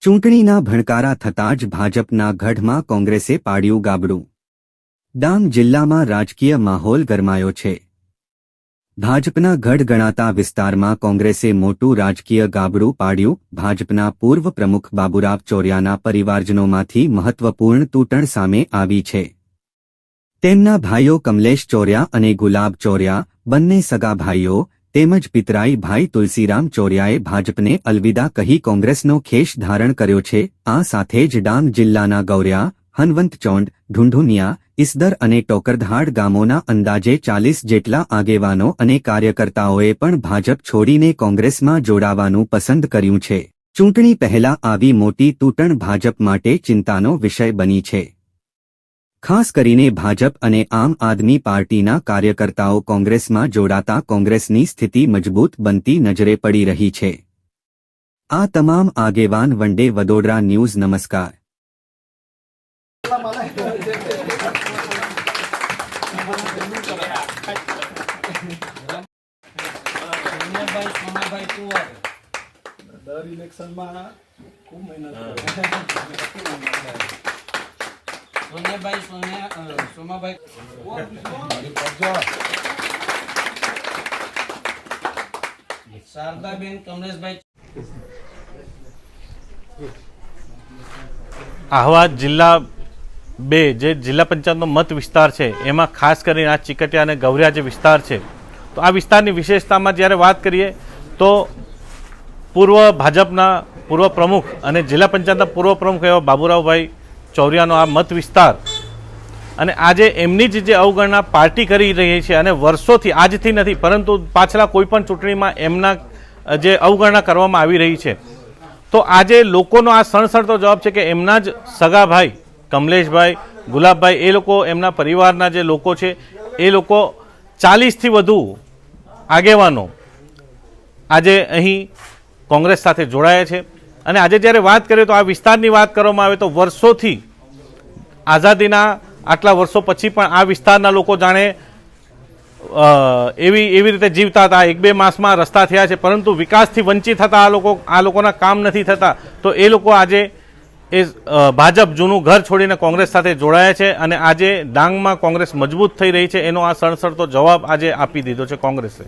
ચૂંટણીના ભણકારા થતાં જ ભાજપના ગઢમાં કોંગ્રેસે પાડ્યું ગાબડું। ડાંગ જિલ્લામાં રાજકીય માહોલ ગરમાયો છે। ભાજપના ગઢ ગણાતા વિસ્તારમાં કોંગ્રેસે મોટું રાજકીય ગાબડું પાડ્યું। ભાજપના પૂર્વ પ્રમુખ બાબુરાવ ચોરિયાના પરિવારજનોમાંથી મહત્વપૂર્ણ તૂટણ સામે આવી છે। તેમના ભાઈઓ કમલેશ ચોરિયા અને ગુલાબ ચોરિયા બંને સગા ભાઈઓ તેમજ પિતરાઈ ભાઈ તુલસીરામ ચોરિયાએ ભાજપને અલવિદા કહી કોંગ્રેસનો ખેસ ધારણ કર્યો છે। આ સાથે જ ડાંગ જિલ્લાના ગૌરિયા, હનવંતચોંડ, ઢુંઢુનિયા, ઈસદર અને ટોકરધાડ ગામોના અંદાજે 40 જેટલા આગેવાનો અને કાર્યકર્તાઓએ પણ ભાજપ છોડીને કોંગ્રેસમાં જોડાવાનું પસંદ કર્યું છે। ચૂંટણી પહેલા આવી મોટી તૂટણ ભાજપ માટે ચિંતાનો વિષય બની છે। ખાસ કરીને ભાજપ અને આમ આદમી પાર્ટીના કાર્યકર્તાઓ કોંગ્રેસમાં જોડાતા કોંગ્રેસની સ્થિતિ મજબૂત બનતી નજરે પડી રહી છે। આ તમામ આગેવાન વનડે વડોદરા ન્યૂઝ નમસ્કાર। શારદાબેન કમલેશભાઈ આહવા જિલ્લા 2 જે જિલ્લા પંચાયતનો મત વિસ્તાર છે એમાં ખાસ કરીને આ ચીકટિયા અને ગૌરિયા જે વિસ્તાર છે તો આ વિસ્તારની વિશેષતામાં જ્યારે વાત કરીએ તો પૂર્વ ભાજપના પૂર્વ પ્રમુખ અને જિલ્લા પંચાયતના પૂર્વ પ્રમુખ એવા બાબુરાવભાઈ ચોરિયાનો આ મત વિસ્તાર અને આજે એમની જ જે અવગણના પાર્ટી કરી રહી છે અને વર્ષોથી આજથી નથી પરંતુ પાછલા કોઈ પણ ચૂંટણીમાં એમના જે અવગણના કરવામાં આવી રહી છે તો આજે લોકોનો આ સણસણતો જવાબ છે કે એમના જ સગા ભાઈ કમલેશભાઈ, ગુલાબભાઈ એ લોકો એમના પરિવારના જે લોકો છે એ લોકો 40થી વધુ આગેવાનો આજે અહીં કોંગ્રેસ સાથે જોડાયા છે। અને આજે જ્યારે વાત કરીએ તો આ વિસ્તારની વાત કરવામાં આવે તો વર્ષોથી આઝાદીના આટલા વર્ષો પછી પણ આ વિસ્તારના લોકો જાણે એવી રીતે જીવતા હતા। 1-2 માસમાં રસ્તા થયા છે પરંતુ વિકાસથી વંચિત થતા આ લોકોના કામ નથી થતા તો એ લોકો આજે એ ભાજપ જૂનું ઘર છોડીને કોંગ્રેસ સાથે જોડાયા છે અને આજે ડાંગમાં કોંગ્રેસ મજબૂત થઈ રહી છે એનો આ સણસણતો જવાબ આજે આપી દીધો છે કોંગ્રેસે।